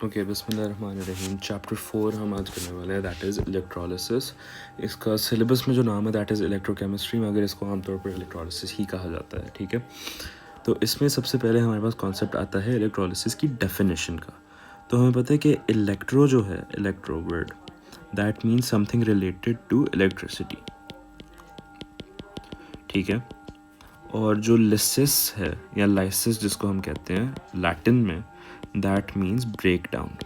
Okay, बिस्मिल्लाहिर्रहमानिर्रहीम। Chapter 4 हम आज करने वाले हैं, दैट इज़ इलेक्ट्रोलिसिस। इसका सिलेबस में जो नाम है दैट इज़ इलेक्ट्रोकेमिस्ट्री, मगर इसको आमतौर पर इलेक्ट्रोलिसिस ही कहा जाता है, ठीक है। तो इसमें सबसे पहले हमारे पास कॉन्सेप्ट आता है इलेक्ट्रोलिसिस की डेफिनेशन का। तो हमें पता है कि इलेक्ट्रो जो है, electro word, that means something related to electricity, ठीक है। और जो लिसिस है या लाइसिस जिसको हम कहते हैं लैटिन में, दैट मीन्स ब्रेक डाउन,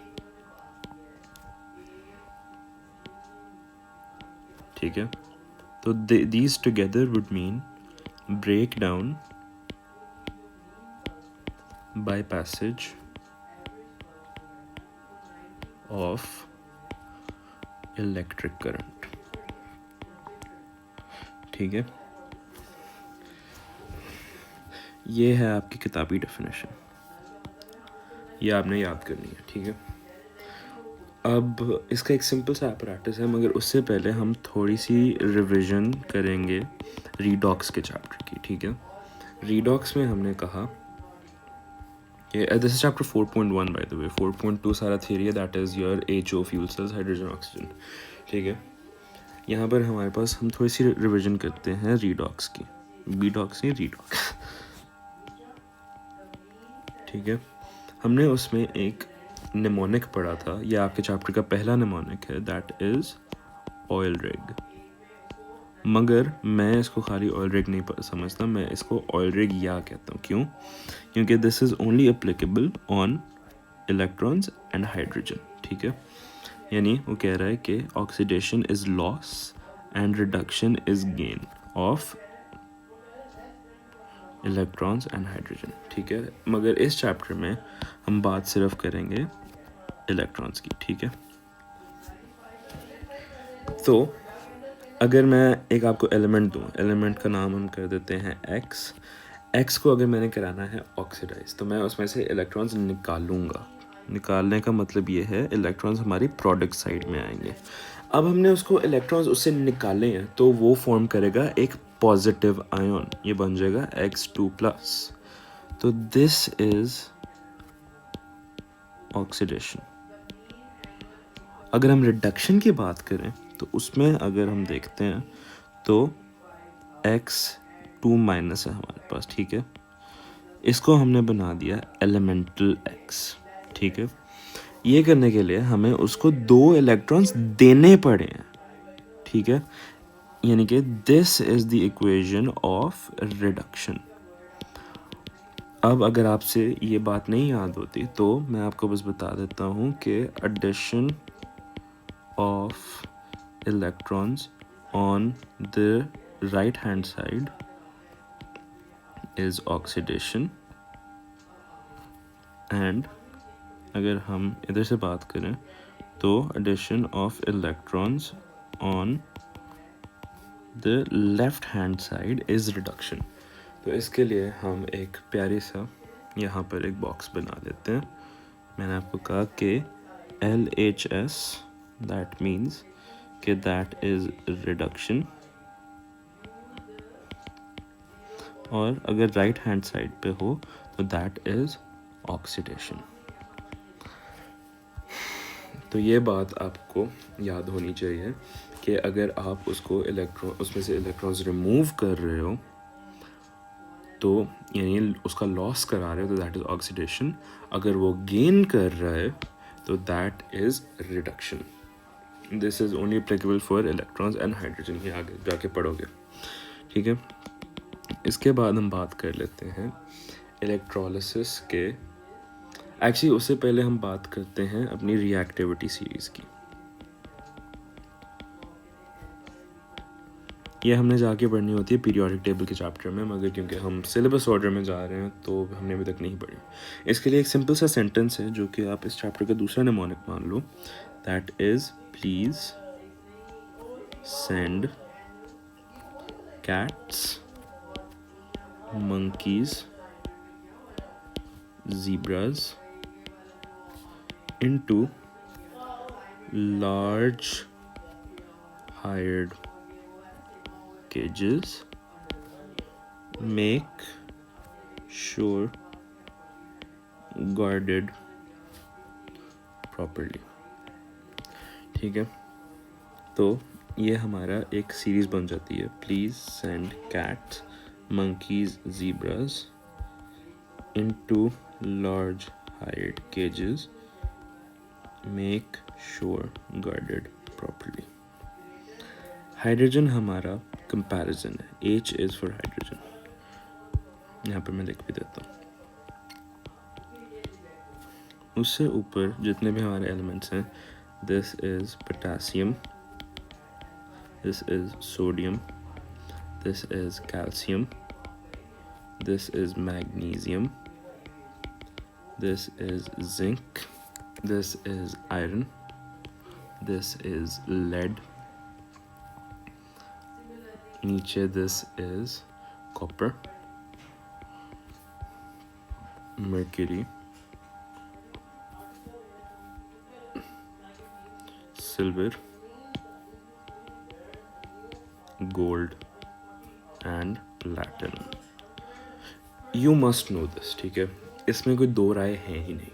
ठीक है। तो these together would mean breakdown by passage of electric current, ठीक है। ये है आपकी किताबी डेफिनेशन, ये आपने याद करनी है, ठीक है। अब इसका एक सिंपल सा apparatus है, मगर उससे पहले हम थोड़ी सी रिवीजन करेंगे रीडॉक्स के चैप्टर की, ठीक है। रीडॉक्स में हमने कहा कि this is chapter 4.1 by the way. 4.2 सारा थियरी है, that is your HO fuel cells, hydrogen oxygen, ठीक है। यहाँ पर हमारे पास हम थोड़ी सी रिवीजन करते हैं रीडॉक्स की, बीडॉक्स नहीं रीडॉक्स, ठीक है। हमने उसमें एक निमोनिक पढ़ा था, यह आपके चैप्टर का पहला निमोनिक है, दैट इज़ ऑयल रिग। मगर मैं इसको खाली ऑयल रिग नहीं समझता, मैं इसको ऑयल रिग या कहता हूँ। क्यों? क्योंकि this is only applicable on electrons and hydrogen, ठीक है। यानी वो कह रहा है कि oxidation is loss and reduction is gain of electrons and hydrogen, ठीक है। मगर इस चैप्टर में हम बात सिर्फ करेंगे इलेक्ट्रॉन्स की, ठीक है। तो अगर मैं एक आपको एलिमेंट दूँ, एलिमेंट का नाम हम कर देते हैं एक्स को अगर मैंने कराना है ऑक्सीडाइज, तो मैं उसमें से इलेक्ट्रॉन्स निकालूंगा। निकालने का मतलब ये है इलेक्ट्रॉन्स हमारी प्रोडक्ट साइड में आएंगे। अब हमने उसको इलेक्ट्रॉन्स उससे निकाले हैं, तो वो फॉर्म करेगा एक पॉजिटिव आयन, ये बन जाएगा X2+। तो दिस इज ऑक्सीडेशन। अगर हम रिडक्शन की बात करें तो उसमें अगर हम देखते हैं तो X2- है हमारे पास, ठीक है। इसको हमने बना दिया एलिमेंटल X, ठीक है। ये करने के लिए हमें उसको 2 इलेक्ट्रॉन्स देने पड़े हैं, ठीक है। यानी कि this is the equation of reduction. अब अगर आपसे ये बात नहीं याद होती तो मैं आपको बस बता देता हूँ कि addition of electrons on the right hand side is oxidation, and अगर हम इधर से बात करें तो addition of electrons on the left hand side is reduction. तो इसके लिए हम एक प्यारी सा यहाँ पर एक बॉक्स बना देते हैं। मैंने आपको कहा कि LHS दैट मीन्स कि दैट इज रिडक्शन, और अगर राइट हैंड साइड पे हो तो दैट इज ऑक्सीडेशन। तो ये बात आपको याद होनी चाहिए कि अगर आप उसमें से इलेक्ट्रॉन्स रिमूव कर रहे हो तो यानी उसका लॉस करा रहे हो तो दैट इज़ ऑक्सीडेशन। अगर वो गेन कर रहा है तो that is reduction. This is only applicable for electrons and hydrogen, ये आगे जाके पढ़ोगे, ठीक है। इसके बाद हम बात कर लेते हैं इलेक्ट्रोलिसिस के। एक्चुअली उससे पहले हम बात करते हैं अपनी रिएक्टिविटी सीरीज़ की। ये हमने जाके पढ़नी होती है पीरियोडिक टेबल के चैप्टर में, मगर क्योंकि हम सिलेबस ऑर्डर में जा रहे हैं तो हमने अभी तक नहीं पढ़ी। इसके लिए एक सिंपल सा सेंटेंस है जो कि आप इस चैप्टर का दूसरा निमोनिक मान लो, that is please send cats, monkeys, zebras into large hired cages. Make sure guarded properly. ठीक है, तो ये हमारा एक सीरीज़ बन जाती है, please send cats monkeys zebras into large hired cages, make sure guarded properly। Hydrogen हमारा कंपैरिजन है, H इज़ फॉर हाइड्रोजन, यहाँ पर मैं लिख भी देता हूँ। उससे ऊपर जितने भी हमारे एलिमेंट्स हैं, this is potassium, this is sodium, this is calcium, this is magnesium, this is zinc, this is iron, this is lead, नीचे this is copper, mercury, silver, gold and platinum। You must know this, ठीक है, इसमें कोई दो राय है ही नहीं,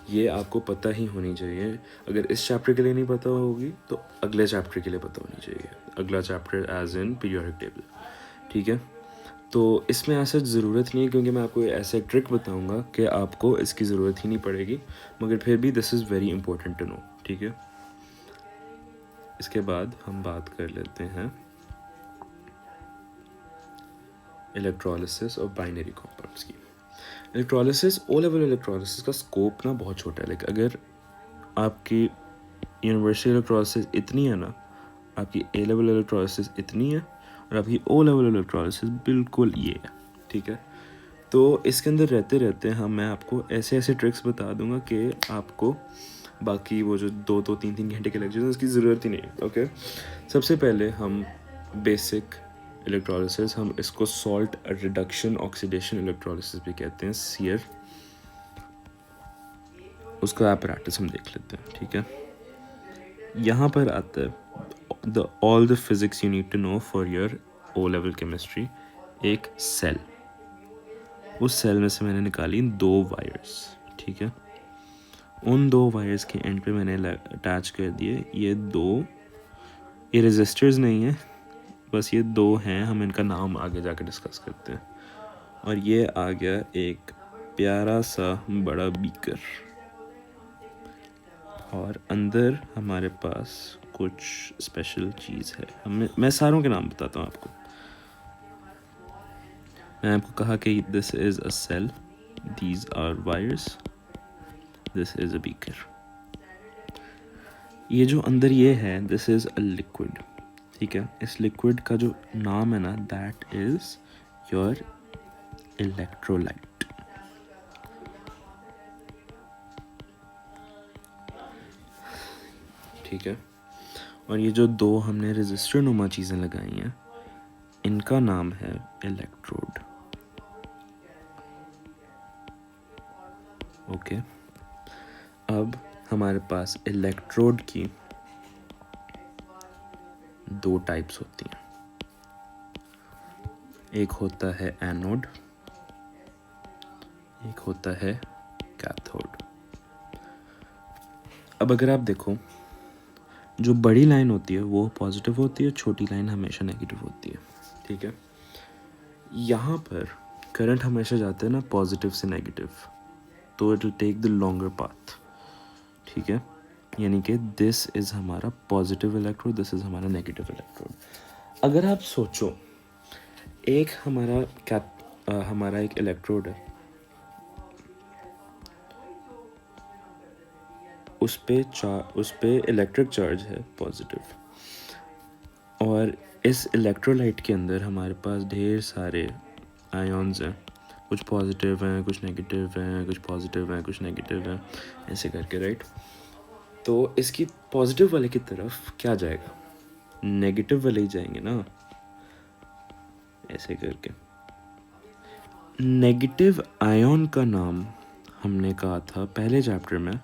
ये आपको पता ही होनी चाहिए। अगर इस चैप्टर के लिए नहीं पता होगी तो अगले चैप्टर के लिए पता होनी चाहिए, अगला chapter as in periodic table. ठीक है, तो इसमें ऐसा ज़रूरत नहीं है, क्योंकि मैं आपको ऐसे ट्रिक बताऊंगा कि आपको इसकी ज़रूरत ही नहीं पड़ेगी, मगर फिर भी this is very important to know. ठीक है, इसके बाद हम बात कर लेते हैं इलेक्ट्रोलिसिस और बाइनरी कंपाउंड्स की। इलेक्ट्रोलिसिस, ओ लेवल इलेक्ट्रोलिसिस का स्कोप ना बहुत छोटा है। लाइक अगर आपकी यूनिवर्सल इलेक्ट्रोलिसिस इतनी है ना, आपकी ए लेवल इलेक्ट्रोलिसिस इतनी है, और आपकी ओ लेवल इलेक्ट्रोलिसिस बिल्कुल ये है। ठीक है, तो इसके अंदर रहते रहते मैं आपको ऐसे ऐसे ट्रिक्स बता दूंगा कि आपको बाकी वो जो 2-3 घंटे के लेक्चर हैं उसकी ज़रूरत ही नहीं है। ओके, सबसे पहले हम बेसिक इलेक्ट्रोलिसिस, हम इसको सॉल्ट रिडक्शन ऑक्सीडेशन इलेक्ट्रोलिसिस भी कहते हैं, सीयर, उसका apparatus हम देख लेते हैं। ठीक है, यहाँ पर आता है all the physics you need to know for your O level chemistry. एक सेल, उस सेल में से मैंने निकाली 2 वायर्स। ठीक है, उन 2 वायर्स के एंड पे मैंने अटैच कर दिए ये 2, ये रेजिस्टर्स नहीं है, बस ये 2 हैं, हम इनका नाम आगे जाकर डिस्कस करते हैं। और ये आ गया एक प्यारा सा बड़ा बीकर, और अंदर हमारे पास कुछ स्पेशल चीज़ है। मैं सारों के नाम बताता हूँ आपको। मैंने आपको कहा कि this is a cell, these are wires, this is a beaker. ये जो अंदर ये है, दिस इज़ अ लिक्विड। ठीक है, इस लिक्विड का जो नाम है ना, दैट इज़ योर इलेक्ट्रोलाइट। ठीक है, और ये जो 2 हमने रेजिस्टर नुमा चीज़ें लगाई हैं, इनका नाम है इलेक्ट्रोड। ओके, अब हमारे पास इलेक्ट्रोड की 2 टाइप्स होती हैं, एक होता है एनोड, एक होता है कैथोड। अब अगर आप देखो, जो बड़ी लाइन होती है वो पॉजिटिव होती है, छोटी लाइन हमेशा नेगेटिव होती है। ठीक है, यहाँ पर करंट हमेशा जाता है ना पॉजिटिव से नेगेटिव, तो it will take the longer path. ठीक है, यानी कि दिस इज़ हमारा पॉजिटिव इलेक्ट्रोड, दिस इज़ हमारा नेगेटिव इलेक्ट्रोड। अगर आप सोचो, एक हमारा एक इलेक्ट्रोड है, उस पे इलेक्ट्रिक चार्ज है पॉजिटिव, और इस इलेक्ट्रोलाइट के अंदर हमारे पास ढेर सारे आयॉन्स हैं, कुछ पॉजिटिव हैं, कुछ नेगेटिव हैं, कुछ पॉजिटिव हैं, कुछ नेगेटिव हैं, ऐसे करके, राइट। तो इसकी पॉजिटिव वाले की तरफ क्या जाएगा, नेगेटिव वाले ही जाएंगे ना, ऐसे करके। नेगेटिव आयन का नाम हमने कहा था पहले चैप्टर में,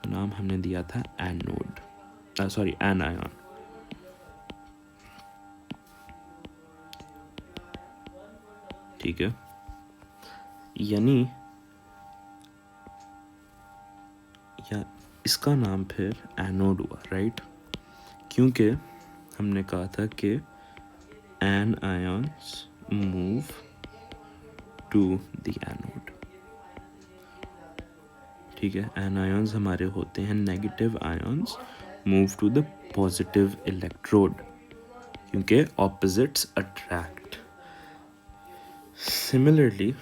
नाम हमने दिया था एनोड, सॉरी एनायन। ठीक है, यानी या इसका नाम फिर एनोड हुआ, राइट? क्योंकि हमने कहा था कि anions move to the anode, ठीक है। एन आयंस हमारे होते हैं negative ions move to the positive electrode, क्योंकि ऑपोजिट्स अट्रैक्ट। सिमिलरली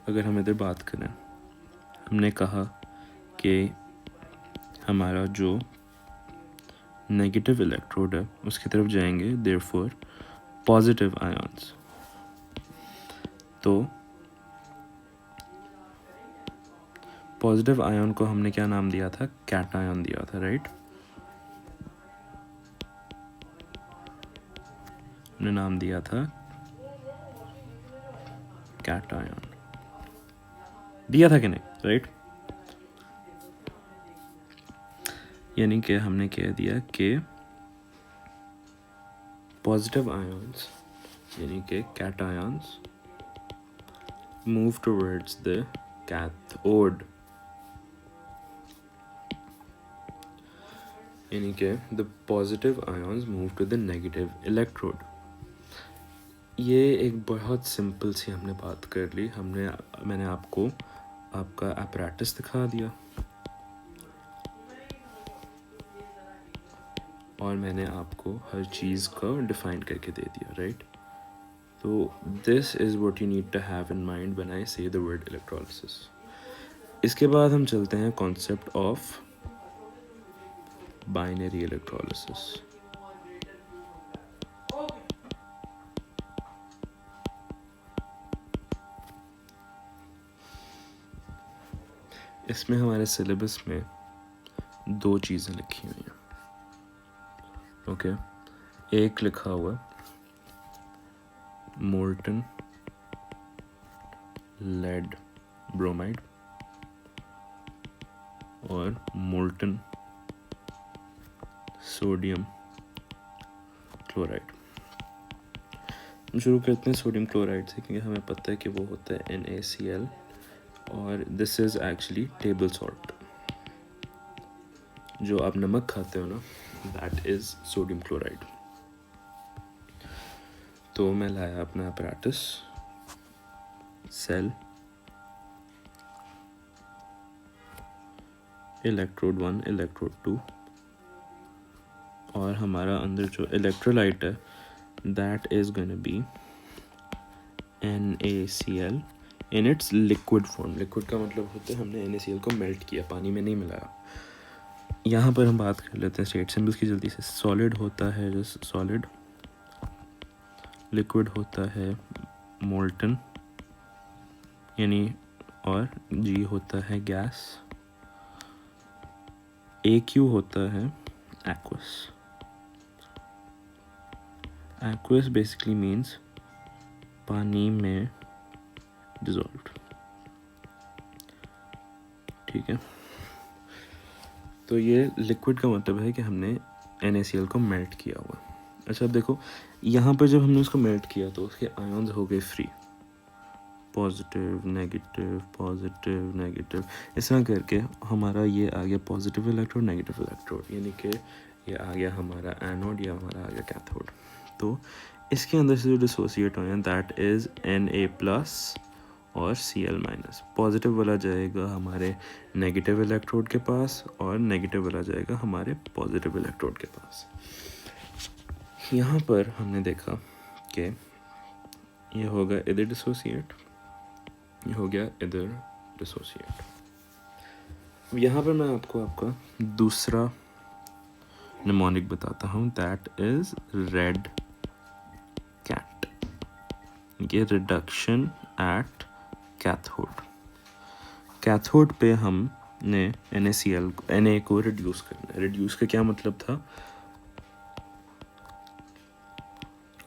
अगर हम इधर बात करें, हमने कहा कि हमारा जो नेगेटिव इलेक्ट्रोड है उसकी तरफ जाएंगे देयरफॉर पॉजिटिव आयंस। तो पॉजिटिव आयन को हमने क्या नाम दिया था? कैटायन दिया था, राइट? हमने नाम दिया था कैटायन, दिया था कि नहीं, राइट? यानी कि हमने कह दिया कि पॉजिटिव आयंस यानी कि cations move towards the cathode, यानी कि the positive ions move to the negative electrode. ये एक बहुत सिंपल सी हमने बात कर ली। मैंने आपको आपका apparatus दिखा दिया और मैंने आपको हर चीज़ को डिफाइन करके दे दिया, राइट? तो this is what you need to have in mind when I say the word electrolysis. इसके बाद हम चलते हैं कॉन्सेप्ट ऑफ बाइनरी इलेक्ट्रोलिसिस। इसमें हमारे सिलेबस में 2 चीज़ें लिखी हुई हैं, ओके? एक लिखा हुआ मोल्टन लेड ब्रोमाइड और मोल्टन सोडियम क्लोराइड। हम शुरू करते हैं सोडियम क्लोराइड से, क्योंकि हमें पता है कि वो होता है NaCl और this is actually table salt. जो आप नमक खाते हो ना, दैट इज़ सोडियम क्लोराइड। तो मैं लाया अपना apparatus, सेल, इलेक्ट्रोड 1, इलेक्ट्रोड 2 और हमारा अंदर जो इलेक्ट्रोलाइट है that is gonna be NaCl in its liquid form. Liquid का मतलब होता है हमने NaCl को मेल्ट किया, पानी में नहीं मिलाया। यहाँ पर हम बात कर लेते हैं स्टेट सिंबल्स की जल्दी से। सॉलिड होता है जस्ट सॉलिड, लिक्विड होता है मोल्टन यानी, और G होता है गैस, AQ होता है एक्वस। एक्वस बेसिकली मीन्स पानी में डिजॉल्व, ठीक है? तो ये लिक्विड का मतलब है कि हमने NaCl को मेल्ट किया हुआ। अच्छा, अब देखो यहाँ पर जब हमने उसको मेल्ट किया तो उसके आयन्स हो गए free, positive negative positive negative, इस तरह करके हमारा ये आ गया पॉजिटिव इलेक्ट्रोड नेगेटिव इलेक्ट्रोड, यानी कि ये आ गया हमारा एनोड या हमारा आ गया कैथोड। तो इसके अंदर से जो डिसोसिएट हुए हैं दैट इज़ Na+ और Cl-। पॉजिटिव वाला जाएगा हमारे नेगेटिव इलेक्ट्रोड के पास और नेगेटिव वाला जाएगा हमारे पॉजिटिव इलेक्ट्रोड के पास। यहाँ पर हमने देखा कि ये होगा इधर डिसोसिएट, ये हो गया इधर डिसोसिएट। यहाँ पर मैं आपको आपका दूसरा निमोनिक बताता हूँ, दैट इज़ रेड कैट। ये रिडक्शन एट कैथोड। कैथोड पे हमने NaCl Na को रिड्यूस करना है। रिड्यूस का क्या मतलब था?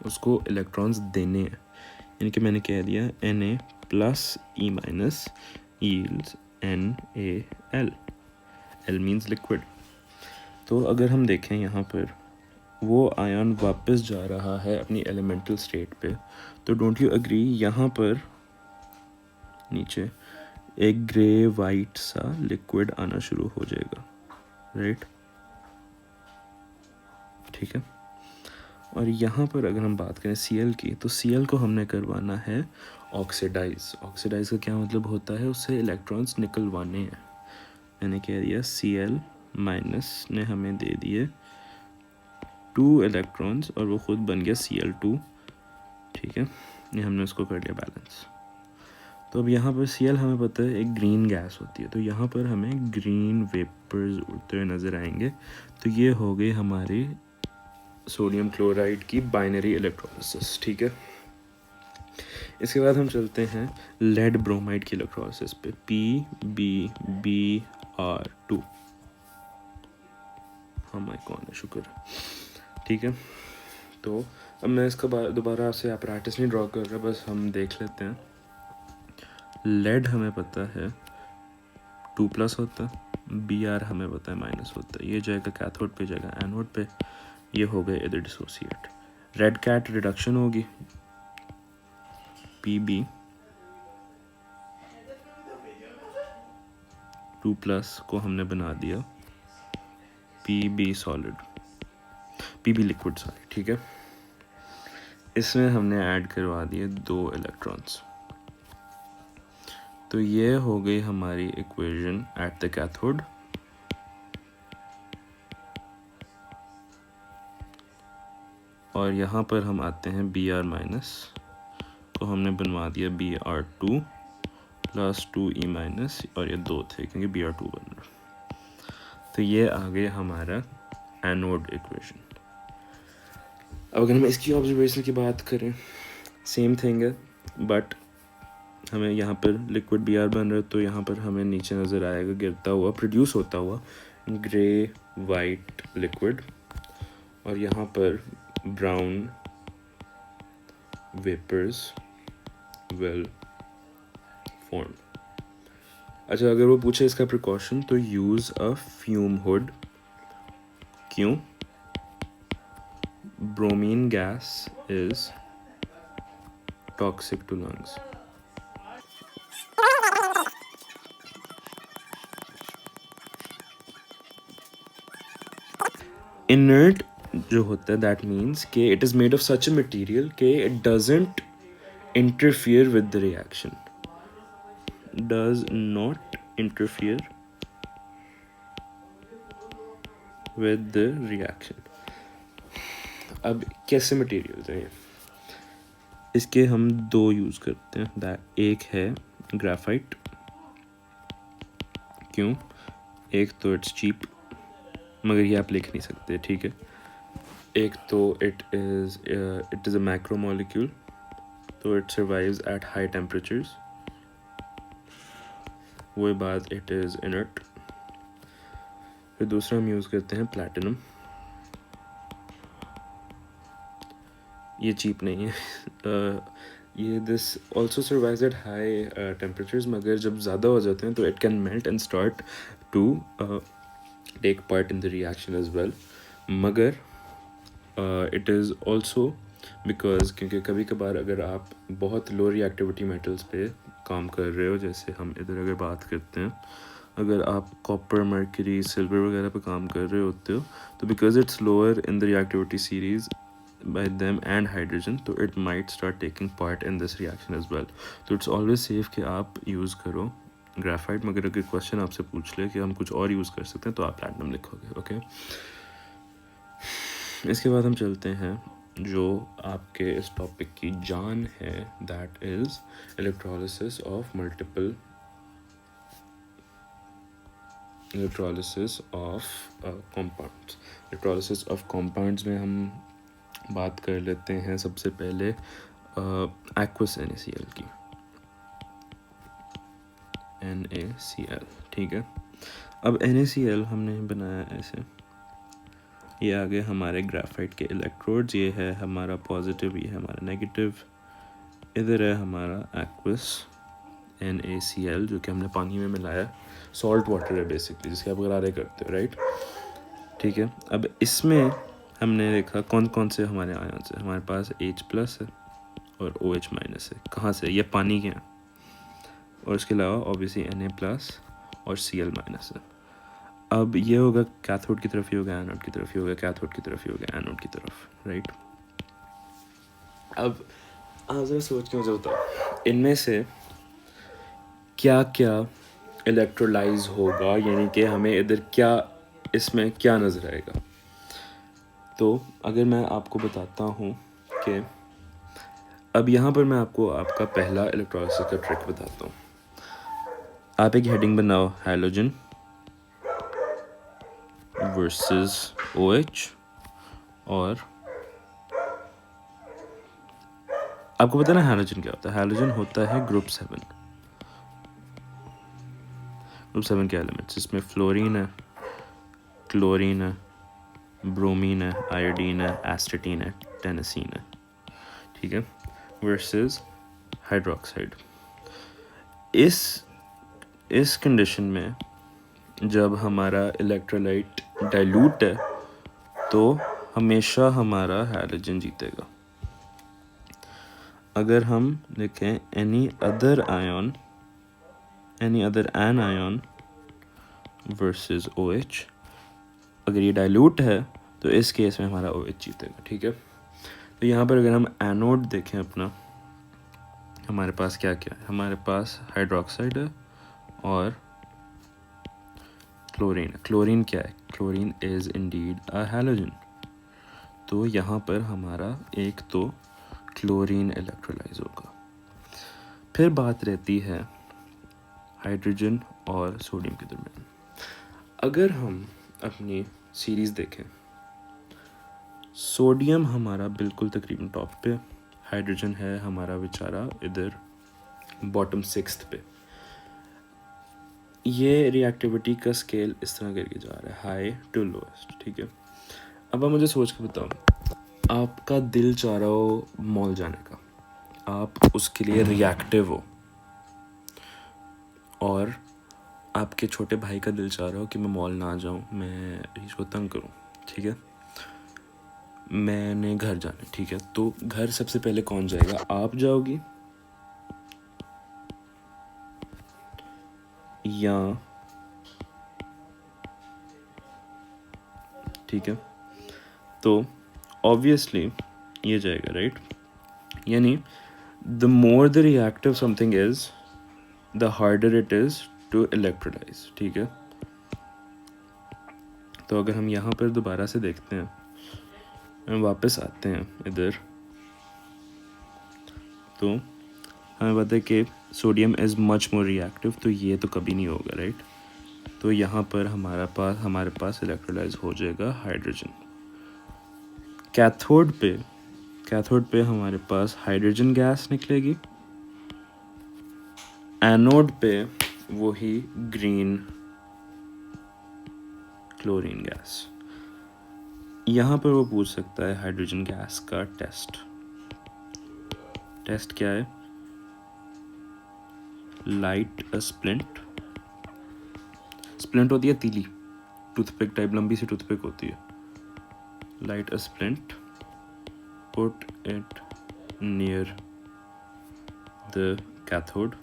उसको इलेक्ट्रॉन्स देने हैं, यानी कि मैंने कह दिया Na plus E minus yields NaL. L means liquid. तो अगर हम देखें यहाँ पर वो आयन वापस जा रहा है अपनी एलिमेंटल स्टेट पे, तो डोंट यू अग्री यहाँ पर नीचे एक ग्रे वाइट सा लिक्विड आना शुरू हो जाएगा, राइट? ठीक है। और यहाँ पर अगर हम बात करें Cl की, तो Cl को हमने करवाना है ऑक्सीडाइज। ऑक्सीडाइज का क्या मतलब होता है? उससे इलेक्ट्रॉन्स निकलवाने हैं। मैंने कह दिया Cl माइनस ने हमें दे दिए 2 इलेक्ट्रॉन्स और वो खुद बन गया Cl2, ठीक है। ये हमने उसको कर दिया बैलेंस। तो अब यहाँ पर Cl हमें पता है एक ग्रीन गैस होती है, तो यहाँ पर हमें ग्रीन वेपर्स उड़ते हुए नज़र आएंगे। तो ये हो गई हमारी सोडियम क्लोराइड की बाइनरी इलेक्ट्रोलिसिस, ठीक है। इसके बाद हम चलते हैं लेड ब्रोमाइड की इलेक्ट्रोलिसिस पे, PbBr2। हाँ माइक कौन है, शुक्र, ठीक है। तो अब मैं इसका दोबारा आपसे अपैरेटस नहीं ड्रॉ कर रहा, बस हम देख लेते हैं। लेड हमें पता है 2+ होता है, Br हमें पता है माइनस होता है। ये जाएगा कैथोड पे, जाएगा एनोड पे। ये हो गए इधर डिसोसिएट। रेड कैट रिडक्शन होगी, Pb 2+ को हमने बना दिया Pb solid, Pb liquid sorry, ठीक है। इसमें हमने ऐड करवा दिए 2 इलेक्ट्रॉन्स। तो ये हो गई हमारी इक्वेशन एट द कैथोड। और यहाँ पर हम आते हैं Br माइनस को हमने बनवा दिया Br2 प्लस 2E माइनस, और ये 2 थे क्योंकि Br2 बन रहा। तो ये आ गया हमारा एनोड इक्वेशन। अब अगर हम इसकी ऑब्जर्वेशन की बात करें, सेम थिंग है, बट हमें यहाँ पर लिक्विड Br बन रहा है, तो यहाँ पर हमें नीचे नज़र आएगा गिरता हुआ, प्रोड्यूस होता हुआ ग्रे वाइट लिक्विड, और यहाँ पर ब्राउन वेपर्स वेल फॉर्म। अच्छा, अगर वो पूछे इसका प्रिकॉशन, तो यूज़ अ फ्यूम हुड। क्यों? Bromine gas is toxic to lungs. Inert जो होता है, दैट मीन्स कि it is made of such a material कि it doesn't interfere with the reaction, does not interfere with the reaction. अब कैसे materials हैं ये? इसके हम 2 यूज़ करते हैं, दैट एक है ग्राफाइट। क्यों? एक तो इट्स चीप, मगर ये आप लिख नहीं सकते, ठीक है। एक तो it is a macro molecule, तो it survives at high temperatures. वो बात, इट इज़ इनर्ट। फिर दूसरा हम यूज़ करते हैं प्लैटिनम। ये चीप नहीं है। ये this also survives at high temperatures, मगर जब ज़्यादा हो जाते हैं तो it can melt and start to take part in the reaction as well. मगर इट इज़ ऑल्सो बिकॉज, क्योंकि कभी कभार अगर आप बहुत लो रिएक्टिविटी मेटल्स पे काम कर रहे हो, जैसे हम इधर अगर बात करते हैं, अगर आप कॉपर, मर्करी, सिल्वर वगैरह पे काम कर रहे होते हो, तो because it's lower in the reactivity series by them and hydrogen, तो it might start taking part in this reaction as well. तो it's always safe कि आप यूज़ करो ग्राफाइट। मगर अगर क्वेश्चन आपसे पूछ ले कि हम कुछ और यूज़ कर सकते हैं, तो आप प्लैटिनम लिखोगे, ओके। इसके बाद हम चलते हैं जो आपके इस टॉपिक की जान है, that is electrolysis of multiple electrolysis of compounds. Electrolysis of compounds में हम बात कर लेते हैं सबसे पहले एक्वस NaCl की, NaCl, ठीक है। अब NaCl हमने बनाया ऐसे, ये आगे हमारे ग्राफाइट के इलेक्ट्रोड्स, ये है हमारा पॉजिटिव, ये है हमारा नेगेटिव, इधर है हमारा एक्वस NaCl, जो कि हमने पानी में मिलाया, सॉल्ट वाटर है बेसिकली, जिसके आप गरारे करते हो, राइट। ठीक है, अब इसमें हमने देखा कौन कौन से हमारे आयन्स है। हमारे पास H+ है और OH- है। कहाँ से? ये पानी के हैं। और इसके अलावा ऑब्वियसली Na+ और Cl- है। अब ये होगा कैथोड की तरफ ही होगा, एनोड की तरफ ही होगा, कैथोड की तरफ ही होगा, एनोड की तरफ, राइट। अब आप ज़रा सोच के मुझे बताओ, इनमें से क्या क्या इलेक्ट्रोलाइज होगा, यानी कि हमें इधर क्या, इसमें क्या नज़र आएगा। तो अगर मैं आपको बताता हूँ कि अब यहाँ पर मैं आपको आपका पहला इलेक्ट्रोलाइसिस का ट्रिक बताता हूँ। आप एक हेडिंग बनाओ, हैलोजन वर्सेस OH, और आपको पता है ना हैलोजन क्या होता है? हैलोजन होता है ग्रुप 7। ग्रुप 7 के एलिमेंट्स, इसमें फ्लोरीन है, क्लोरीन है, ब्रोमीन है, आयोडीन है, एस्टेटीन है, टेनेसीन है, ठीक है, वर्सेस हाइड्रोक्साइड। इस कंडीशन में जब हमारा इलेक्ट्रोलाइट डाइल्यूट है तो हमेशा हमारा हैलोजन जीतेगा। अगर हम देखें any other an versus OH, अगर ये डाइल्यूट है तो इस केस में हमारा OH जीतेगा, ठीक है। तो यहाँ पर अगर हम एनोड देखें अपना, हमारे पास क्या क्या है? हमारे पास हाइड्रोक्साइड है और क्लोरीन। क्लोरीन क्या है? Chlorine is indeed a halogen. तो यहाँ पर हमारा एक तो क्लोरीन इलेक्ट्रोलाइज होगा। फिर बात रहती है हाइड्रोजन और सोडियम के दरमियान। अगर हम अपनी सीरीज़ देखें, सोडियम हमारा बिल्कुल तकरीबन टॉप पे, हाइड्रोजन है हमारा बेचारा इधर बॉटम 6th पे। ये रिएक्टिविटी का स्केल इस तरह करके जा रहा है, हाई टू लोएस्ट, ठीक है। अब आप मुझे सोच के बताओ, आपका दिल चाह रहा हो मॉल जाने का, आप उसके लिए रिएक्टिव हो, और आपके छोटे भाई का दिल चाह रहा हो कि मैं मॉल ना जाऊँ, मैं इसको तंग करूँ, ठीक है, मैंने घर जाना, ठीक है। तो घर सबसे पहले कौन जाएगा? आप जाओगी या, ठीक है, तो ऑब्वियसली ये जाएगा, राइट। यानी the more the reactive something is, the harder it is to electrolyse, ठीक है। तो अगर हम यहाँ पर दोबारा से देखते हैं, हम वापस आते हैं इधर, तो हमें पता है कि sodium is much more reactive, तो ये तो कभी नहीं होगा, राइट। तो यहाँ पर हमारे पास इलेक्ट्रोलाइज हो जाएगा हाइड्रोजन। कैथोड पे हमारे पास हाइड्रोजन गैस निकलेगी, एनोड पे वही ग्रीन क्लोरीन गैस। यहाँ पर वो पूछ सकता है हाइड्रोजन गैस का टेस्ट क्या है? लाइट अ स्प्लिंट होती है तीली, टूथपिक टाइप लंबी सी टूथपिक होती है। Light a splint, put it near the cathode,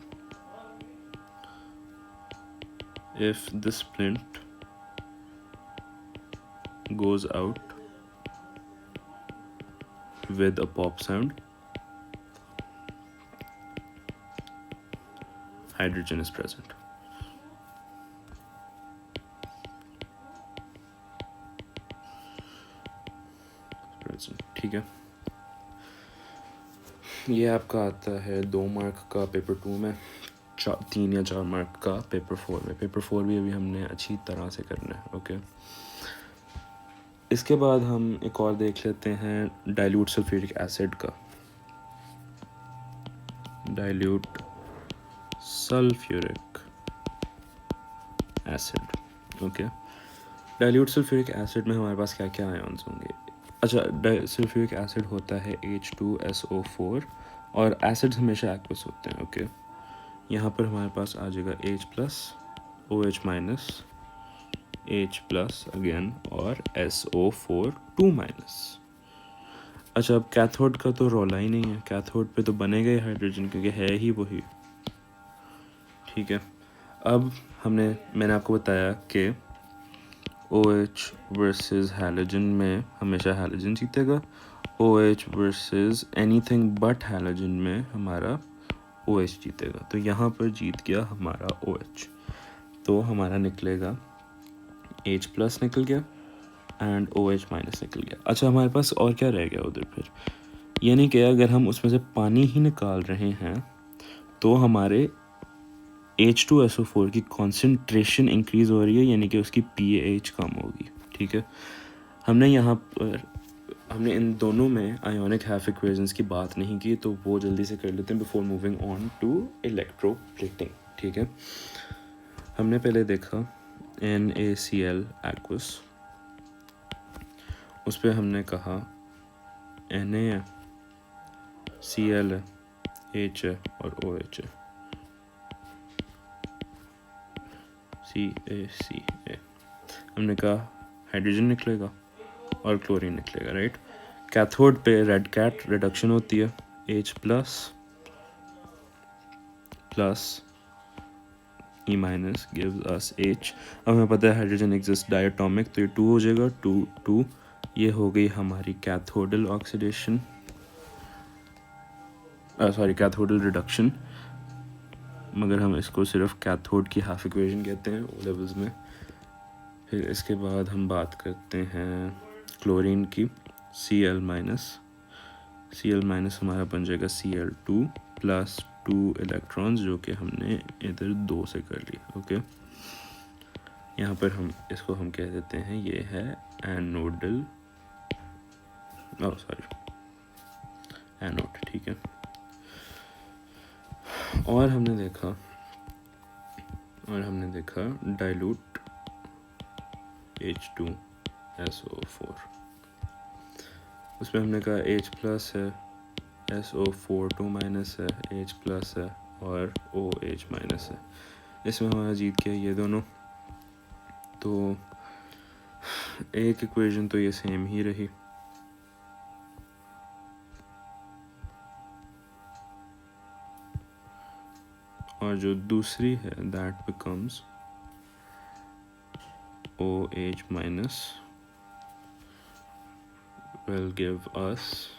if the splint goes out with a pop sound, hydrogen is present. ठीक है, ये आपका आता है 2 मार्क का पेपर 2 में, 3 या 4 मार्क का पेपर 4 में। पेपर 4 भी अभी हमने अच्छी तरह से करना है, ओके। इसके बाद हम एक और देख लेते हैं डाइल्यूट सल्फ्यूरिक एसिड का। Dilute sulphuric acid, okay. Dilute sulphuric acid में हमारे पास क्या क्या आयन्स होंगे? अच्छा, सल्फ्यूरिक एसिड होता है H2SO4, और एसिड्स हमेशा एक्वस होते हैं, ओके। यहाँ पर हमारे पास आ जाएगा H plus OH minus H plus again और SO4 2 माइनस। अच्छा, अब कैथोड का तो रौला ही नहीं है, कैथोड पे तो बनेगा ही हाइड्रोजन क्योंकि है ही वही। ठीक है, अब मैंने आपको बताया कि OH वर्सेस हैलोजन में हमेशा हैलोजन जीतेगा, OH versus anything but halogen में हमारा OH जीतेगा। तो यहाँ पर जीत गया हमारा OH, तो हमारा निकलेगा H प्लस निकल गया एंड OH माइनस निकल गया। अच्छा, हमारे पास और क्या रह गया उधर फिर, यानी कि अगर हम उसमें से पानी ही निकाल रहे हैं तो हमारे H2SO4 की कॉन्सेंट्रेशन इंक्रीज़ हो रही है, यानी कि उसकी pH कम होगी। ठीक है, हमने इन दोनों में आयोनिक हाफ इक्वेशंस की बात नहीं की, तो वो जल्दी से कर लेते हैं before moving on to electroplating. ठीक है, हमने पहले देखा NaCl एक्वस, उस पर हमने कहा Na है, Cl है, H है और OH है, CaCa। हमने कहा हाइड्रोजन निकलेगा और क्लोरीन निकलेगा, राइट। कैथोड पे रेड कैट रिडक्शन होती है, H plus plus E minus gives us H। अब हमें पता है हाइड्रोजन एग्जिस्ट डायटोमिक, तो ये 2 हो जाएगा, 2 2। ये हो गई हमारी कैथोडल ऑक्सीडेशन, सॉरी कैथोडल रिडक्शन, मगर हम इसको सिर्फ कैथोड की हाफ इक्वेशन कहते हैं ओ लेवल्स में। फिर इसके बाद हम बात करते हैं क्लोरीन की, Cl माइनस हमारा बन जाएगा Cl2 प्लस 2 इलेक्ट्रॉन्स, जो कि हमने इधर 2 से कर लिया। ओके, यहाँ पर हम इसको कह देते हैं ये है एनोडल, एनोड। ठीक है, और हमने देखा डाइल्यूट H2SO4, उसमें हमने कहा H प्लस है, SO4 2 माइनस है, H प्लस है और OH माइनस है। इसमें हमारा जीत गया ये दोनों, तो एक इक्वेशन तो ये सेम ही रही। और जो दूसरी है that becomes OH minus will give us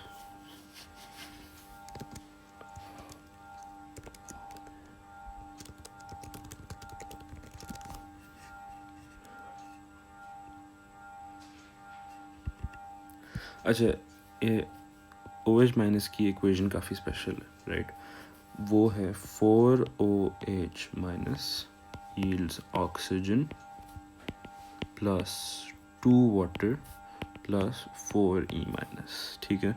अच्छा, ये OH माइनस की इक्वेशन काफ़ी स्पेशल है, राइट। वो है 4OH minus yields oxygen plus 2 water plus 4E minus. ठीक है,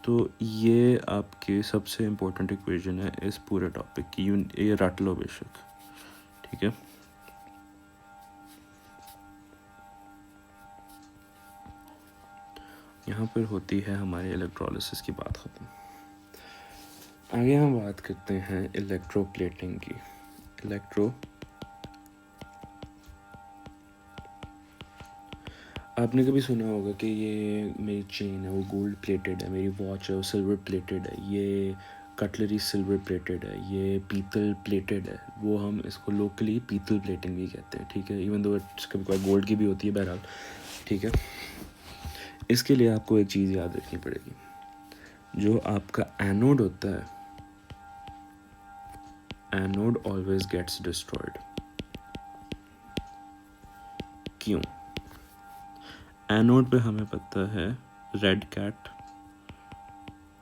तो ये आपके सबसे इम्पोर्टेंट इक्वेशन है इस पूरे टॉपिक की, ये रट लो बेशक। ठीक है, यहाँ पर होती है हमारी इलेक्ट्रोलिसिस की बात ख़त्म। आगे हम बात करते हैं इलेक्ट्रोप्लेटिंग की। आपने कभी सुना होगा कि ये मेरी चेन है वो गोल्ड प्लेटेड है, मेरी वॉच है वो सिल्वर प्लेटेड है, ये कटलरी सिल्वर प्लेटेड है, ये पीतल प्लेटेड है। वो हम इसको लोकली पीतल प्लेटिंग भी कहते हैं। ठीक है, इवन दो कभी कभी गोल्ड की भी होती है, बहरहाल। ठीक है, इसके लिए आपको एक चीज़ याद रखनी पड़ेगी, जो आपका एनोड होता है, एनोड ऑलवेज गेट्स डिस्ट्रॉयड। क्यों? एनोड पे हमें पता है रेड कैट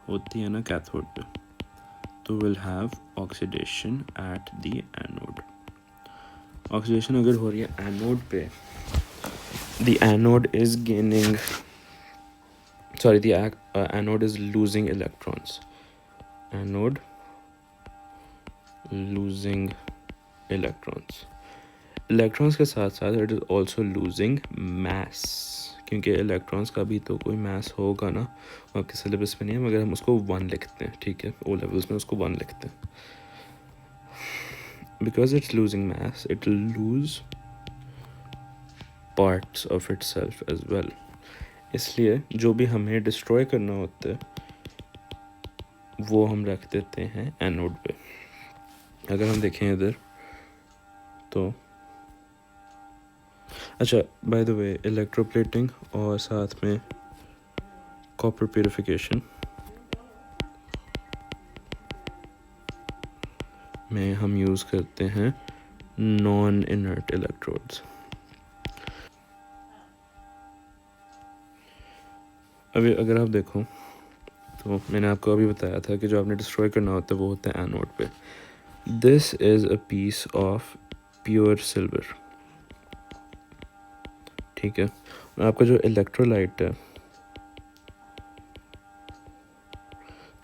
होती है ना कैथोड पे, तो will have oxidation at the anode. Oxidation अगर हो रही है एनोड पे, the anode is gaining, sorry, the anode is losing electrons. Anode losing electrons. Electrons के साथ साथ it is also losing mass, क्योंकि electrons का भी तो कोई mass होगा ना, आपके सिलेबस में नहीं है, मगर हम उसको 1 लिखते हैं। ठीक है, ओ लेवल्स में उसको 1 लिखते हैं। because it's losing mass, it will lose parts of itself as well. इसलिए जो भी हमें डिस्ट्रॉय करना होता है वो हम रख देते हैं एनोड पे. अगर हम देखें इधर तो अच्छा, बाय द वे, इलेक्ट्रोप्लेटिंग और साथ में कॉपर प्यूरिफिकेशन में हम यूज़ करते हैं नॉन इनर्ट इलेक्ट्रोड्स. अभी अगर आप देखो तो मैंने आपको अभी बताया था कि जो आपने डिस्ट्रॉय करना होता है वो होता है एनोड पे. This is a piece of pure silver. ठीक है, आपका जो इलेक्ट्रोलाइट है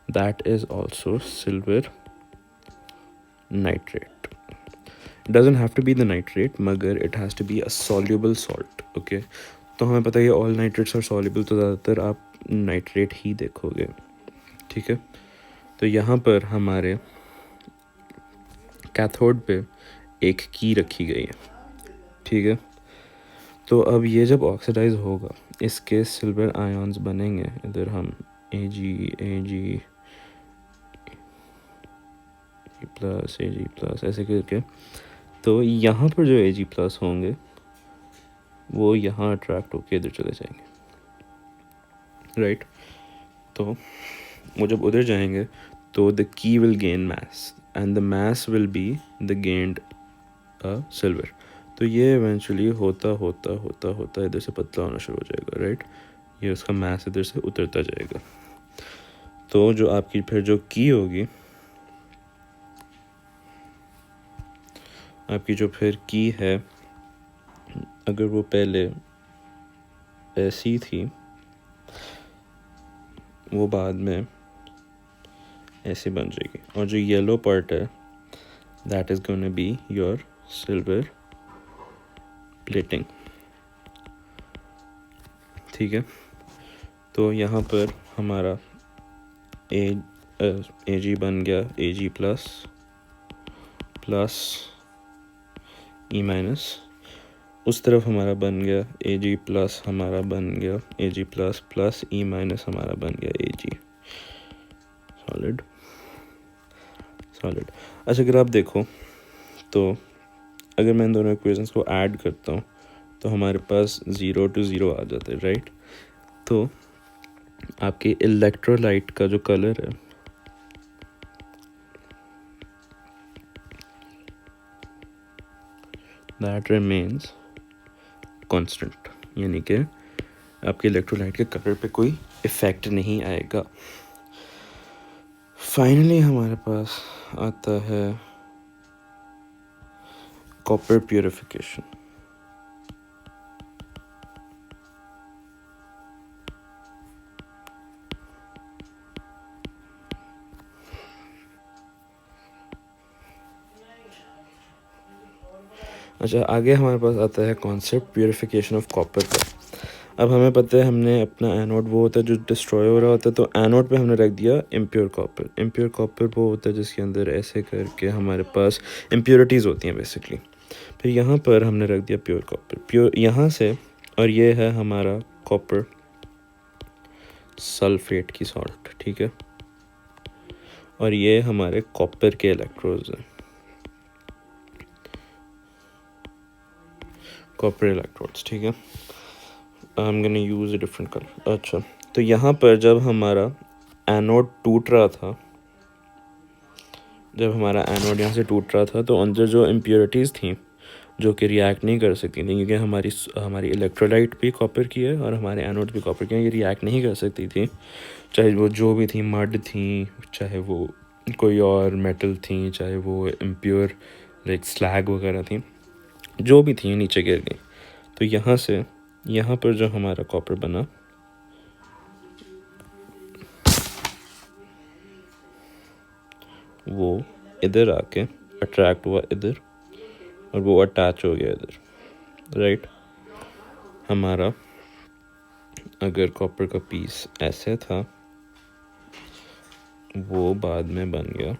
that is also silver nitrate. Doesn't have to be the nitrate, मगर it has to be a soluble salt. Okay, तो हमें पता है ऑल नाइट्रेट्स आर सॉल्युबल, तो ज़्यादातर आप नाइट्रेट ही देखोगे. ठीक है, तो यहाँ पर हमारे कैथोड पे एक की रखी गई है. ठीक है, तो अब ये जब ऑक्सीडाइज होगा इसके सिल्वर आयन्स बनेंगे. इधर हम Ag Ag+ ऐसे करके, तो यहाँ पर जो Ag+ होंगे वो यहाँ अट्रैक्ट होके इधर चले जाएंगे. राइट, तो वो जब उधर जाएंगे तो the key will gain mass and the mass will be the gained silver. तो ये इवेंचुअली होता होता होता होता इधर से पतला होना शुरू हो जाएगा. राइट, ये उसका मास इधर से उतरता जाएगा. तो जो आपकी फिर जो की होगी, आपकी जो फिर की है, अगर वो पहले ऐसी थी वो बाद में ऐसे बन जाएगी. और जो येलो पार्ट है that is gonna be your silver plating. ठीक है, तो यहाँ पर हमारा Ag बन गया Ag+ प्लस E-, उस तरफ हमारा बन गया Ag+, हमारा बन गया Ag+ प्लस E- हमारा बन गया Ag. सॉलिड. अच्छा, अगर आप देखो तो अगर मैं इन दोनों इक्वेशंस को ऐड करता हूँ तो हमारे पास 0 to 0 आ जाता है. राइट, तो आपके इलेक्ट्रोलाइट का जो कलर है दैट रिमेन्स कांस्टेंट, यानी कि आपके इलेक्ट्रोलाइट के कलर पे कोई इफ़ेक्ट नहीं आएगा. फाइनली हमारे पास आता है कॉपर प्यूरिफिकेशन. अच्छा, आगे हमारे पास आता है कॉन्सेप्ट प्यूरिफिकेशन ऑफ कॉपर का. अब हमें पता है हमने अपना एनोड वो होता है जो डिस्ट्रॉय हो रहा होता है, तो एनोड पे हमने रख दिया इम्प्योर कॉपर. इम्प्योर कॉपर वो होता है जिसके अंदर ऐसे करके हमारे पास इम्प्योरिटीज़ होती हैं बेसिकली. फिर यहाँ पर हमने रख दिया प्योर कॉपर, प्योर यहाँ से, और ये है हमारा कॉपर सल्फेट की सॉल्ट. ठीक है, और ये हमारे कॉपर के इलेक्ट्रोड्स हैं, कॉपर इलेक्ट्रोड्स. ठीक है, I am gonna use a different colour. अच्छा, तो यहाँ पर जब हमारा एनोड टूट रहा था, जब हमारा एनोड यहाँ से टूट रहा था तो अंदर जो इम्प्योरिटीज़ थी जो कि रिएक्ट नहीं कर सकती थी, क्योंकि हमारी इलेक्ट्रोलाइट भी कॉपर की है और हमारे एनोड भी कॉपर की है, ये रिएक्ट नहीं कर सकती थी. चाहे वो जो भी थी, मड थी, चाहे वो कोई और मेटल थी, चाहे वो इम्प्योर लाइक स्लैग वगैरह थी, जो भी थी नीचे गिर गई. तो यहाँ से यहाँ पर जो हमारा कॉपर बना वो इधर आके अट्रैक्ट हुआ इधर और वो अटैच हो गया इधर. राइट, हमारा अगर कॉपर का पीस ऐसे था वो बाद में बन गया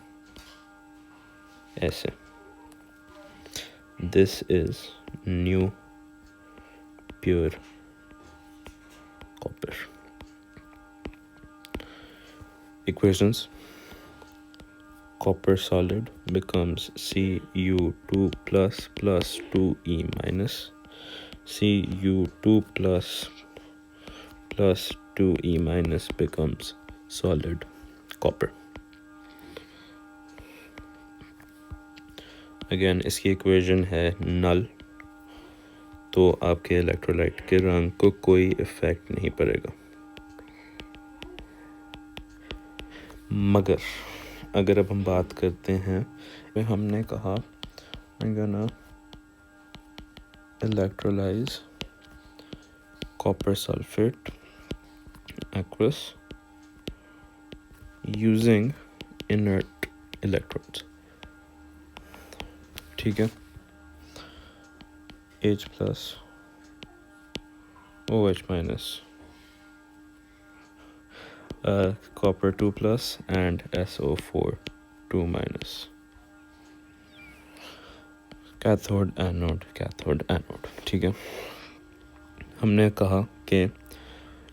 ऐसे. this is new pure copper. Equations: copper solid becomes Cu2 plus 2e minus. Cu2 plus 2e minus becomes solid copper. Again इसकी इक्वेशन है नल, तो आपके इलेक्ट्रोलाइट के रंग को कोई इफेक्ट नहीं पड़ेगा। मगर अगर अब हम बात करते हैं, हमने कहा I'm gonna electrolyze copper sulfate aqueous using inert electrodes, ठीक है। H plus OH minus copper 2 plus and SO4 2 minus, cathode anode cathode anode, ठीक है। हमने कहा कि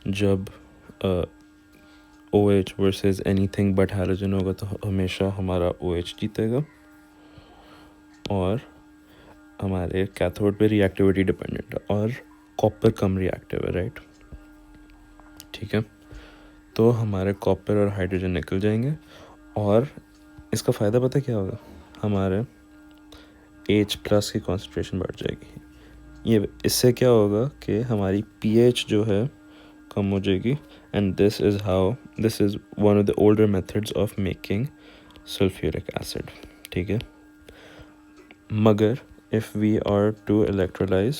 जब OH versus anything but halogen होगा तो हमेशा हमारा OH जीतेगा, और हमारे कैथोड पे रिएक्टिविटी डिपेंडेंट है, और कॉपर कम रिएक्टिव है, राइट, ठीक है। तो हमारे कॉपर और हाइड्रोजन निकल जाएंगे, और इसका फ़ायदा पता क्या होगा, हमारे H प्लस की कॉन्सेंट्रेशन बढ़ जाएगी। ये इससे क्या होगा कि हमारी pH जो है कम हो जाएगी, and this is one of the older methods of making sulphuric acid, ठीक है। मगर if we are to electrolyze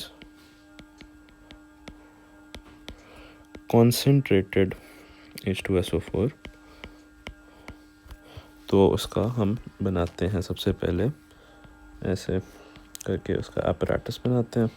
concentrated H2SO4, तो उसका हम बनाते हैं सबसे पहले ऐसे करके उसका apparatus बनाते हैं।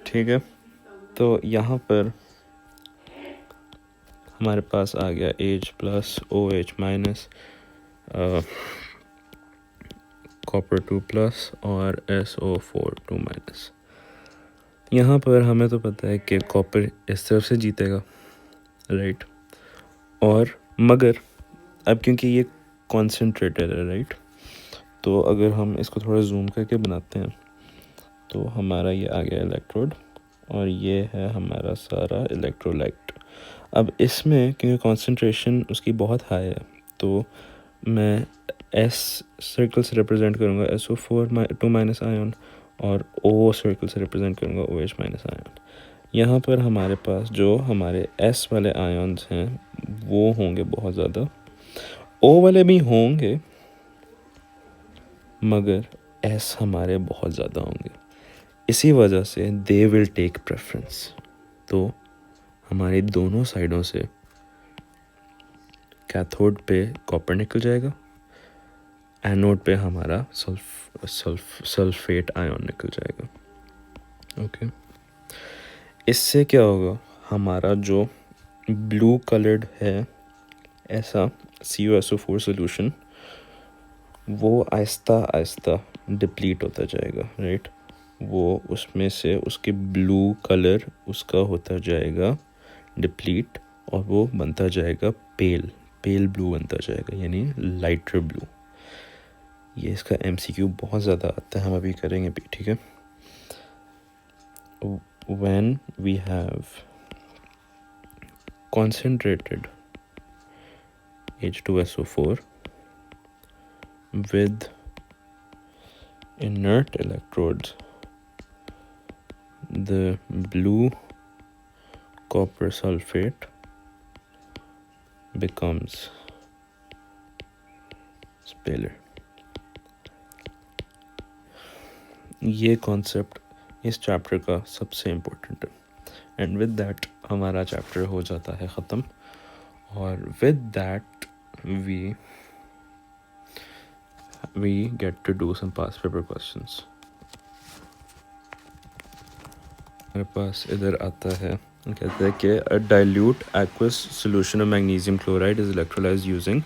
ठीक है, तो यहाँ पर हमारे पास आ गया H plus OH minus copper 2 plus और SO4 2 माइनस। यहाँ पर हमें तो पता है कि कॉपर इस तरफ से जीतेगा, राइट, और मगर अब क्योंकि ये कॉन्सेंट्रेटेड है, राइट, तो अगर हम इसको थोड़ा जूम करके बनाते हैं तो हमारा ये आ गया इलेक्ट्रोड, और ये है हमारा सारा इलेक्ट्रोलाइट। अब इसमें क्योंकि कॉन्सेंट्रेशन उसकी बहुत हाई है, तो मैं S सर्कल से रिप्रेजेंट करूँगा SO4 2 माइनस आयन, और O सर्कल से रिप्रेजेंट करूँगा OH माइनस आयन। यहाँ पर हमारे पास जो हमारे S वाले आयन्स हैं वो होंगे बहुत ज़्यादा, O वाले भी होंगे, मगर S हमारे बहुत ज़्यादा होंगे। इसी वजह से दे विल टेक प्रेफरेंस। तो हमारी दोनों साइडों से कैथोड पे कॉपर निकल जाएगा, एनोड पे हमारा सल्फेट आयन निकल जाएगा, ओके। इससे क्या होगा, हमारा जो ब्लू कलर्ड है ऐसा CuSO4 सोल्यूशन, वो आहिस्ता आहिस्ता डिप्लीट होता जाएगा, राइट। वो उसमें से उसके ब्लू कलर उसका होता जाएगा डिप्लीट, और वो बनता जाएगा पेल ब्लू बनता जाएगा, यानी लाइटर ब्लू। ये इसका MCQ बहुत ज़्यादा आता है, हम अभी करेंगे भी, ठीक है। When we have concentrated H2SO4 with inert electrodes, the blue copper sulfate becomes paler. ये कॉन्सेप्ट इस चैप्टर का सबसे इम्पोर्टेंट है। एंड विद दैट हमारा चैप्टर हो जाता है ख़त्म, और with that we get to do some past paper questions. मेरे पास इधर आता है, कहते हैं कि a dilute aqueous solution of magnesium chloride is electrolyzed using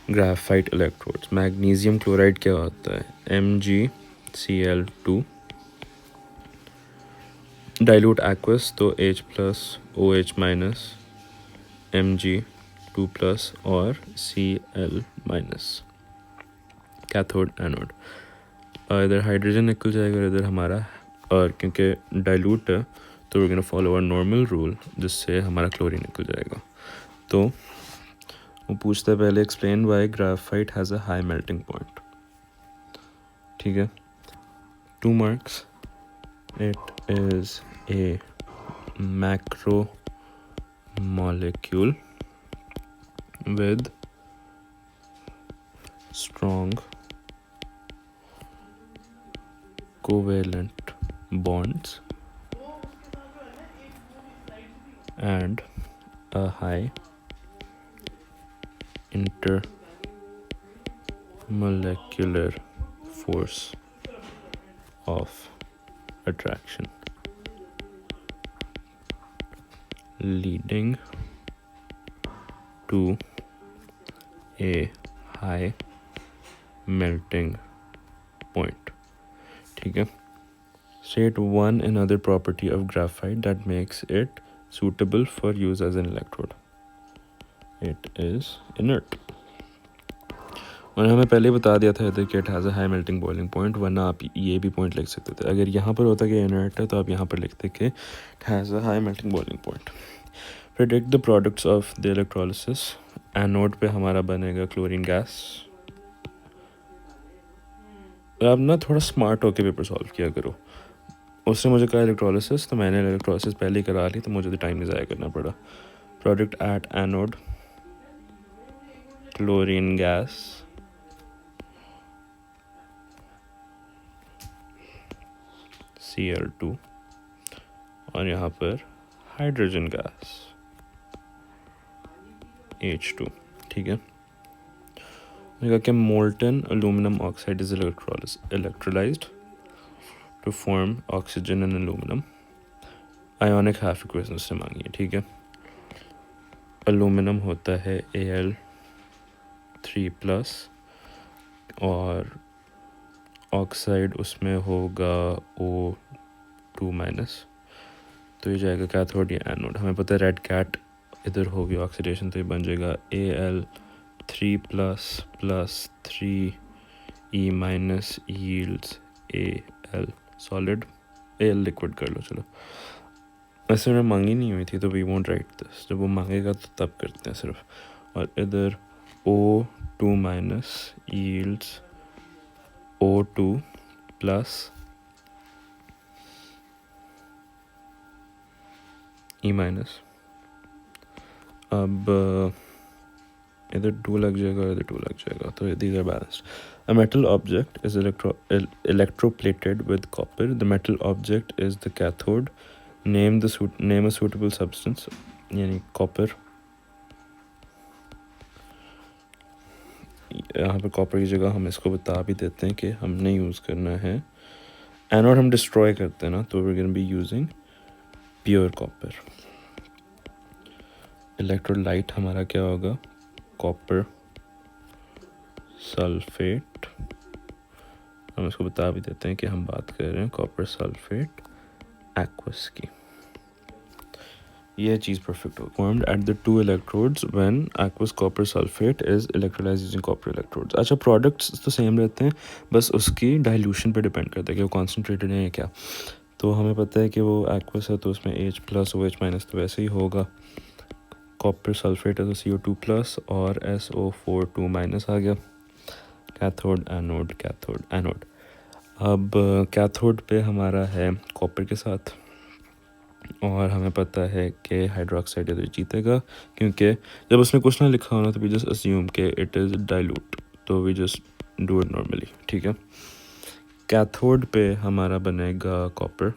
graphite electrodes. magnesium chloride क्या होता है? MgCl2. dilute aqueous तो H plus OH minus Mg2 plus और Cl minus. कैथोड एनोड, इधर हाइड्रोजन निकल जाएगा और इधर हमारा, और क्योंकि डाइल्यूट है तो we gonna follow our normal rule जिससे हमारा क्लोरीन निकल जाएगा। तो वो पूछता है पहले explain why graphite has a high melting point. ठीक है, 2 marks. It is a macro molecule with strong covalent bonds and a high intermolecular force of attraction, leading to a high melting point. ठीक है, state one another property of graphite that makes it suitable for use as an electrode. It is inert. और हमें पहले बता दिया था कि it has a high melting boiling point, वरना आप ये भी पॉइंट लिख सकते थे। अगर यहाँ पर होता कि inert है तो आप यहाँ पर लिखते कि it has a high melting boiling point. Predict the products of the electrolysis. Anode पे हमारा बनेगा क्लोरीन गैस। अब ना थोड़ा स्मार्ट होके पेपर सॉल्व किया करो। उसने मुझे कहा इलेक्ट्रोलिसिस, तो मैंने इलेक्ट्रोलिसिस पहले ही करा ली, तो मुझे तो टाइम नहीं ज़ाया करना पड़ा। Product at anode chlorine gas Cl2 और यहाँ पर हाइड्रोजन गैस H2। ठीक है, कहा कि molten aluminum oxide is electrolysed to form oxygen and aluminum. Ionic half equation से मांगी है। ठीक है, अल्यूमिनम होता है Al3+ और ऑक्साइड उसमें होगा O2-, तो ये जाएगा कैथोड या एनोड। हमें पता है रेड कैट इधर होगी ऑक्सीडेशन, तो ये बन जाएगा Al3++ 3E- yields Al solid. Al liquid कर लो, चलो। वैसे मैंने मांगी नहीं हुई थी तो वी वोंट राइट दिस, जब वो मांगेगा तो तब करते हैं सिर्फ। और इधर O2- yields O2+ E-। अब इधर 2 लग जाएगा, इधर 2 लग जाएगा, तो these are balanced. A metal object is electroplated with copper. The metal object is the cathode. Name a suitable substance, यानी copper। यहाँ पे कॉपर की जगह हम इसको बता भी देते हैं कि हमने यूज़ करना है, एनोड हम डिस्ट्रॉय करते हैं ना, तो we're going to be using pure copper. Electrolyte हमारा क्या होगा? Copper sulphate. हम इसको बता भी देते हैं कि हम बात कर रहे हैं कॉपर सल्फेट एक्वस की। यह चीज़ परफेक्ट हो। Formed at the 2 electrodes when aqueous copper sulphate is electrolysed using copper electrodes. अच्छा, प्रोडक्ट्स तो सेम रहते हैं, बस उसकी डाइल्यूशन पे डिपेंड करता है कि वो कॉन्सेंट्रेटेड है या क्या। तो हमें पता है कि वो एक्वस है तो उसमें H+ OH- तो वैसे ही होगा। कॉपर सल्फेट है तो CO2+ और SO4 2- आ गया। Cathode anode, cathode anode. अब कैथोड पे हमारा है कॉपर के साथ, और हमें पता है कि हाइड्रोक्साइड इधर जीतेगा, क्योंकि जब उसने कुछ ना लिखा होना तो वी जस्ट अस्यूम कि इट इज़ डाइल्यूट, तो we just do it normally. ठीक है, कैथोड पे हमारा बनेगा कॉपर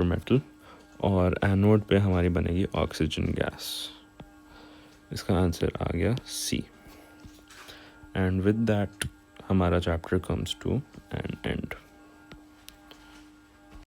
मेटल और एनोड पे हमारी बनेगी ऑक्सीजन गैस। इसका आंसर आ गया सी। एंड विद दैट हमारा chapter comes to an and.